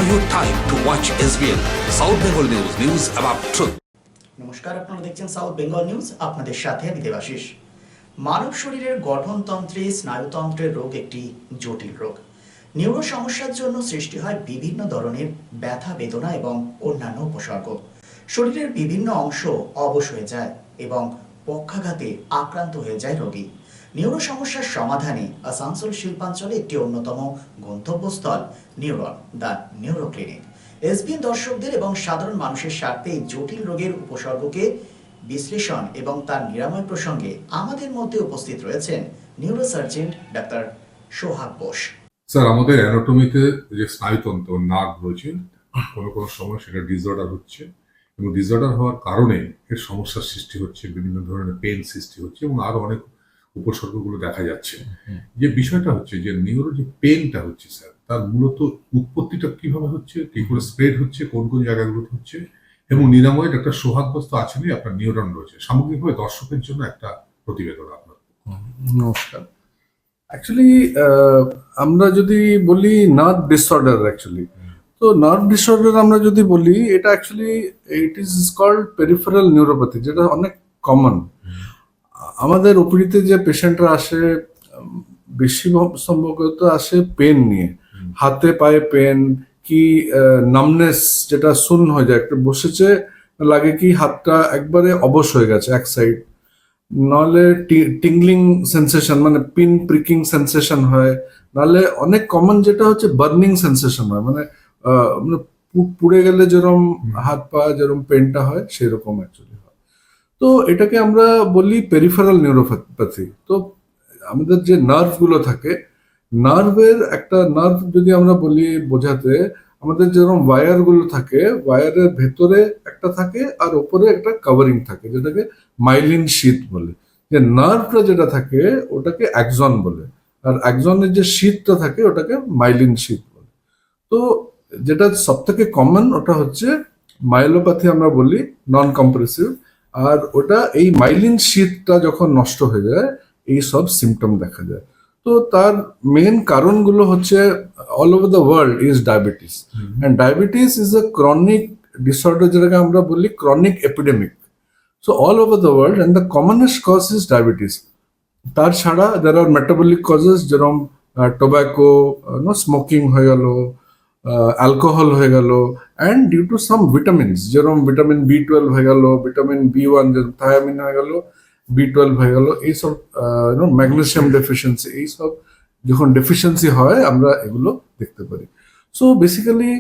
your time to watch SBN South Bengal News. News about truth. নমস্কার, আপনারা দেখছেন south Bengal news. আপনাদের সাথে আমি দেবাশিস। মানব শরীরের গঠনতন্ত্রে স্নায়ুতন্ত্রের রোগ একটি জটিল রোগ। নিউরো সমস্যার জন্য সৃষ্টি হয় বিভিন্ন ধরনের ব্যথা, বেদনা এবং অন্যান্য উপসর্গ। শরীরের বিভিন্ন অংশ অবশ হয়ে যায় এবং পক্ষাঘাতে আক্রান্ত হয়ে যায় রোগী। নিউরো সমস্যার সমাধানে আসানসোল শিল্পাঞ্চলে একটি অন্যতম গন্তব্যস্থল neuron the neuro clinic. SBN দর্শকদের এবং সাধারণ মানুষের স্বার্থে এই জটিল রোগের উপসর্গকে বিশ্লেষণ এবং তার নিরাময় প্রসঙ্গে আমাদের মধ্যে উপস্থিত রয়েছেন neurosurgeon doctor Sohag Bose. Sir, আমাদের অ্যানাটমিতে যে স্নায়ুতন্ত্র নার্ভ রয়েছে, কোনো কোনো সময় সেটা ডিসঅর্ডার হচ্ছে এবং ডিসঅর্ডার হওয়ার কারণে এর সমস্যার সৃষ্টি হচ্ছে, বিভিন্ন ধরনের পেন সৃষ্টি হচ্ছে এবং আরো অনেক উপসর্গগুলো দেখা যাচ্ছে। যে বিষয়টা হচ্ছে যে নিউরো যে পেনটা হচ্ছে স্যার, তার মূলত উৎপত্তিটা কিভাবে হচ্ছে, কি করে স্প্রেড হচ্ছে, কোন কোন জায়গাগুলোতে হচ্ছে এবং নিরাময় ডাক্তার সোহাগ বোস তো আছেনই, আপনার নিউরন রয়েছে। সামগ্রিকভাবে দর্শকের জন্য একটা প্রতিবেদন আপনার। নমস্কার। অ্যাকচুয়ালি আমরা যদি বলি নার্ভ ডিসঅর্ডার, অ্যাকচুয়ালি তো নার্ভ ডিসঅর্ডার আমরা যদি বলি, এটা actually it is called peripheral neuropathy, যেটা অনেক কমন। আমাদের ওপিডিতে যে পেশেন্টরা আসে, বেশি সম্ভবত আসে পেন নিয়ে, হাতে পায়ে পেন, কি নামনেস, যেটা শূন্য হয়ে যায়, একটা বসেছে লাগে কি হাতটা একবারে অবশ হয়ে গেছে এক সাইড, নাহলে টিংলিং সেন্সেশন, মানে পিন প্রিকিং সেন্সেশন হয়, নাহলে অনেক কমন যেটা হচ্ছে বার্নিং সেন্সেশন হয়, মানে পুড়ে গেলে যেরকম হাত পা যেরকম পেনটা হয় সেরকম অ্যাকচুয়ালি হয়। তো এটাকে আমরা বলি পেরিফেরাল নিউরোপ্যাথি। তো আমাদের যে নার্ভগুলো থাকে, নার্ভের একটা নার্ভ যদি আমরা বলি বোঝাতে, আমাদের যেরকম ওয়্যারগুলো থাকে, ওয়্যারের ভেতরে একটা থাকে আর ওপরে একটা কাভারিং থাকে, যেটাকে মাইলিন শীথ বলে। যে নার্ভটা যেটা থাকে ওটাকে অ্যাক্সন বলে, আর অ্যাক্সনের যে শীথটা থাকে ওটাকে মাইলিন শীথ বলে। তো যেটা সব থেকে কমন ওটা হচ্ছে মাইলোপ্যাথি আমরা বলি, নন কম্প্রেসিভ। আর ওটা এই মাইলিন শীথটা যখন নষ্ট হয়ে যায়, এই সব সিমটম দেখা যায়। তো তার মেন কারণগুলো হচ্ছে all over the world is diabetes, and diabetes is a chronic disorder, যেটাকে আমরা বলি chronic epidemic. So all over the world, and the commonest cause is diabetes. তার ছাড়া দের আর মেটাবলিক কজেস, যেরকম টোব্যাকো, স্মোকিং হয়ে গেল, অ্যালকোহল হয়ে গেল, and due to some vitamins, যেরকম ভিটামিন B12 হয়ে গেল, ভিটামিন B1, যেরকম থায়ামিন হয়ে গেল, B12 হয়ে গেল, এইসব ম্যাগনেসিয়াম ডেফিসিয়েন্সি, এইসব যখন ডেফিসিয়েন্সি হয় আমরা এগুলো দেখতে পারি। সো বেসিক্যালি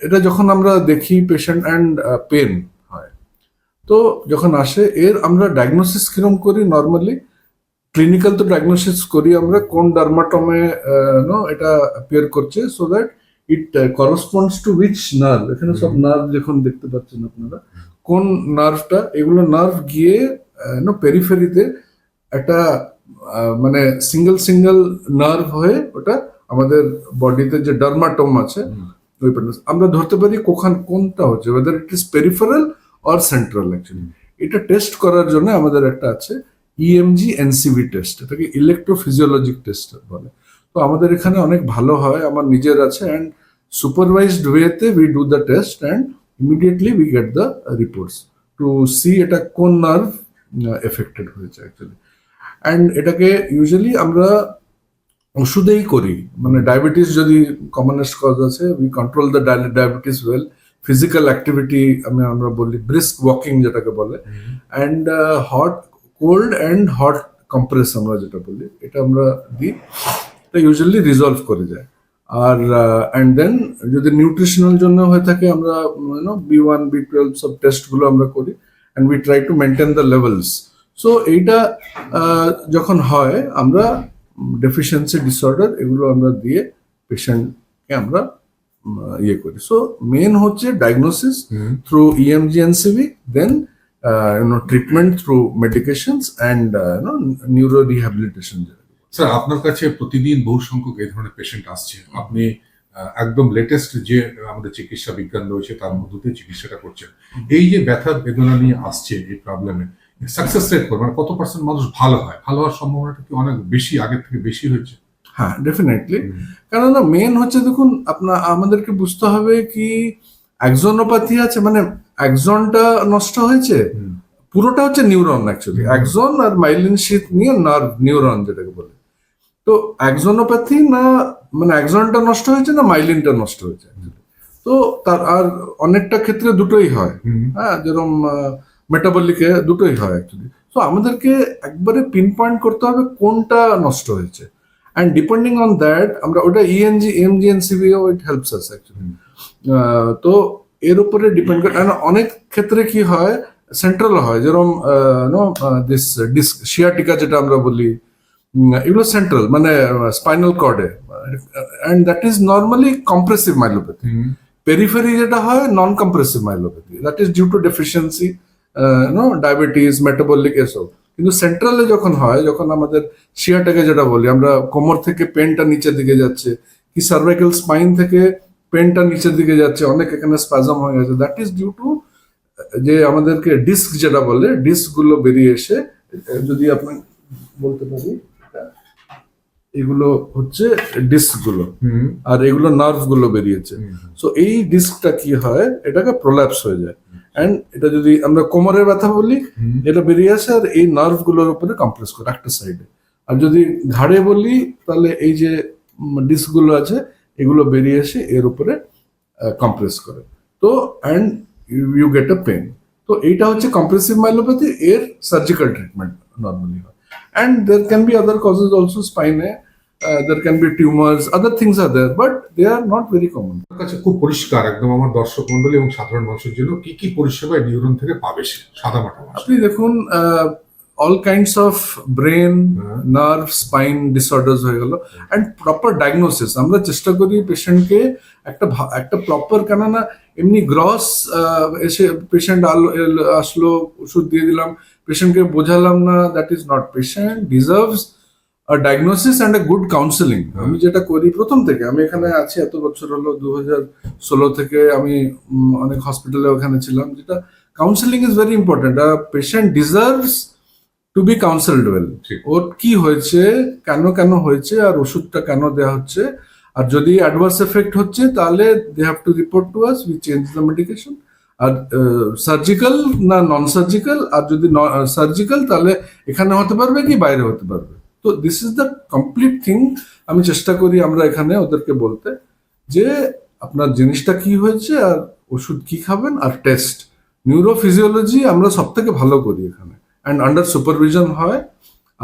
এটা যখন আমরা দেখি পেশেন্ট অ্যান্ড পেন হয়, তো যখন আসে এর আমরা ডায়াগনোসিস কিরকম করি, নর্মালি ক্লিনিক্যাল তো ডায়াগনোসিস করি আমরা কোন ডার্মাটমে এটা অ্যাপিয়ার করছে, so that it corresponds to which nerve. এখানে সব নার্ভ যখন দেখতে পাচ্ছেন আপনারা, কোন নার্ভটা, এগুলো নার্ভ গিয়ে পেরিফেরিতে একটা মানে সিঙ্গেল নার্ভ হয়ে ওটা আমাদের বডিতে যে ডার্মাটোম আছে ওই আমরা ধরতে পারি কোনটা হচ্ছে, weather it is peripheral or central. Actually এটা টেস্ট করার জন্য আমাদের একটা আছে ইএমজি এনসিভি টেস্ট, এটাকে ইলেকট্রোফিজিওলজিক টেস্ট বলে। তো আমাদের এখানে অনেক ভালো হয়, আমার নিজের আছে, অ্যান্ড সুপারভাইজড ওয়েতে we do the test and immediately we get the reports to see এটা কোন নার্ভ এফেক্টেড হয়েছে অ্যাকচুয়ালি। অ্যান্ড এটাকে ইউজুয়ালি আমরা ওষুধেই করি, মানে ডায়াবেটিস যদি কমনেস্ট কজ আছে, we control the diabetes well. Physical activity আমরা বলি ব্রিস্ক ওয়াকিং যেটাকে বলে, and cold and hot compress আমরা যেটা বলি, এটা আমরা দিই, এটা ইউজুয়ালি রিজলভ করে যায়। আর অ্যান্ড দেন যদি নিউট্রিশনাল জন্য হয়ে থাকে, আমরা B1 B12 সব টেস্টগুলো আমরা করি, and we try to maintain the levels. So এইটা যখন হয়, আমরা ডেফিসিয়েন্সি ডিসঅর্ডার এগুলো আমরা দিয়ে পেশেন্টকে আমরা ইয়ে করি। সো মেন হচ্ছে diagnosis through EMG NCV, then treatment through medications and neuro rehabilitation. Sir, আপনার কাছে প্রতিদিন বহু সংখ্যক এই ধরনের পেশেন্ট আসছে, আপনি একদম লেটেস্ট যে আমাদের চিকিৎসা বিজ্ঞান রয়েছে তার মধ্যে দিয়ে চিকিৎসাটা করছেন। এই যে ব্যথা বেদনা নিয়ে আসছে এই প্রবলেমে, সাকসেস রেট মানে কত পার্সেন্ট মানুষ ভালো হয়, ভালো হওয়ার সম্ভাবনাটা কি অনেক বেশি, আগের থেকে বেশি হয়েছে? হ্যাঁ, ডেফিনেটলি। কেননা মেন হচ্ছে, দেখুন আমাদেরকে বুঝতে হবে কি অ্যাক্সনোপ্যাথি আছে, মানে অ্যাক্সনটা নষ্ট হয়েছে, পুরোটা হচ্ছে নিউরন অ্যাকচুয়ালি, অ্যাক্সন আর মাইলিন শীথ নিয়ে নার্ভ নিউরন যেটাকে বলে। তো অ্যাক্সনোপ্যাথি না মানে অ্যাক্সনটা নষ্ট হয়েছে না মাইলিনটা নষ্ট হয়েছে। তো তার আর অনেকটা ক্ষেত্রে দুটোই হয়, হ্যাঁ, যেরকম মেটাবলিকে দুটোই হয় অ্যাকচুয়ালি। তো আমাদেরকে একবারে পিন পয়েন্ট করতে হবে কোনটা নষ্ট হয়েছে, অ্যান্ড ডিপেন্ডিং অন দ্যাট আমরা ওটা ENG EMG and CBO it helps us actually. তো এর উপরে ডিপেন্ড করে, অনেক ক্ষেত্রে কি হয় সেন্ট্রাল হয়, যেরকম দিস ডিস্ক শিয়াটিকা যেটা আমরা বলি, এগুলো সেন্ট্রাল মানে স্পাইনাল কর্ডে, and that is normally compressive myelopathy. Periphery যেটা হয় non compressive myelopathy, that is due to deficiency, diabetes, metabolic, এসব। কিন্তু সেন্ট্রালে যখন হয়, যখন আমাদের শিয়াটাকে যেটা বলি আমরা, কোমর থেকে পেনটা নিচের দিকে যাচ্ছে, কি সার্ভাইকাল স্পাইন থেকে পেনটা নিচের দিকে যাচ্ছে, অনেক এখানে স্পাজম হয়ে গেছে, দ্যাট ইজ ডিউ টু যে আমাদেরকে ডিস্ক যেটা বলে, ডিস্ক গুলো বেরিয়ে এসে, যদি আপনি বলতে পারি, এগুলো হচ্ছে ডিস্ক গুলো, আর এগুলো নার্ভ গুলো বেরিয়েছে। সো এই ডিস্কটা কি হয়, এটাকে প্রোল্যাপস হয়ে যায়, এন্ড এটা যদি আমরা কোমরের ব্যথা বলি, এটা বেরিয়ে আসে আর এই নার্ভ গুলোর উপরে কম্প্রেস করে একটা সাইডে। আর যদি ঘাড়ে বলি, তাহলে এই যে ডিস্ক গুলো আছে এগুলো বেরিয়ে এসে এর উপরে কম্প্রেস করে, তো and you get a pain. তো এইটা হচ্ছে কম্প্রেসিভ মাইলোপ্যাথি, এর সার্জিক্যাল ট্রিটমেন্ট নর্মালি হয়। And there can be other causes also, spine, there can be tumors, other things are there, but they are not very common. আমার কাছে খুব পরিষ্কার একদম আমার দর্শক মন্ডলী এবং সাধারণ মানুষের জন্য কি কি পরিষেবা নিউরন থেকে পাবে সে সাদা মাটা ভাষায়? আপনি দেখুন, all kinds of brain, nerve, spine disorders হয়ে গেল, and proper diagnosis আমরা চেষ্টা করি পেশেন্টকে একটা প্রপার, কেননা এমনি গ্রস এসে পেশেন্ট আসলো, ওষুধ দিয়ে দিলাম, পেশেন্টকে বোঝালাম না, that is not, patient deserves a diagnosis and a good counselling. আমি যেটা করি প্রথম থেকে, আমি এখানে আছি এত বছর হলো, 2016 থেকে আমি অনেক হসপিটালে ওখানে ছিলাম, যেটা counselling is very important. Patient deserves to be counselled well, ওর কি হয়েছে, কেন হয়েছে, আর ওষুধটা কেন দেওয়া হচ্ছে, আর যদি অ্যাডভার্স এফেক্ট হচ্ছে তাহলে they have to report to us, we change the medication. আর সার্জিক্যাল না নন সার্জিক্যাল, আর যদি সার্জিক্যাল তাহলে এখানে হতে পারবে কি বাইরে হতে পারবে। তো this is the complete thing. আমি চেষ্টা করি আমরা এখানে ওদেরকে বলতে যে আপনার জিনিসটা কি হয়েছে আর ওষুধ কি খাবেন, আর টেস্ট নিউরোফিজিওলজি আমরা সব থেকে ভালো করি এখানে, অ্যান্ড আন্ডার সুপারভিশন হয়,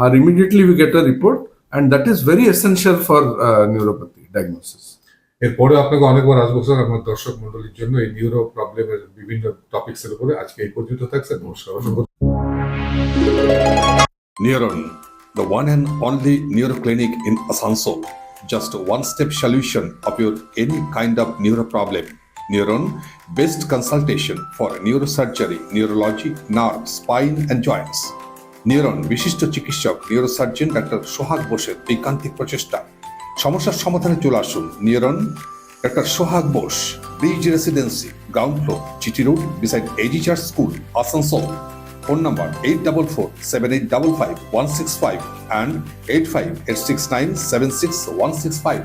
আর immediately we get a report, and that is very essential for neuropathy diagnosis. এরপরে আপনাকে অনেকবার আসবো স্যার আমার দর্শক মন্ডলীর জন্য এই নিউরো প্রবলেমের বিভিন্ন টপিকস এর উপরে। আজকে এই পর্যন্ত থাকছে, নমস্কার। Neuron, the one and only neuro clinic in Asansol. Just a one-step solution of your any kind of neuro problem. Neuron, best consultation for neurosurgery, neurology, nerve, spine and joints. Neuron, বিশিষ্ট চিকিৎসক neurosurgeon doctor সোহাগ বোসের ঐকান্তিক প্রচেষ্টা। সমস্যার সমাধানে চলে আসুন Neuron, ডাক্তার Sohag Bose, Bridge Residency, ground floor, চিটি road, beside AG Church School, Asansol. Phone number 8447855165 and 8586976165.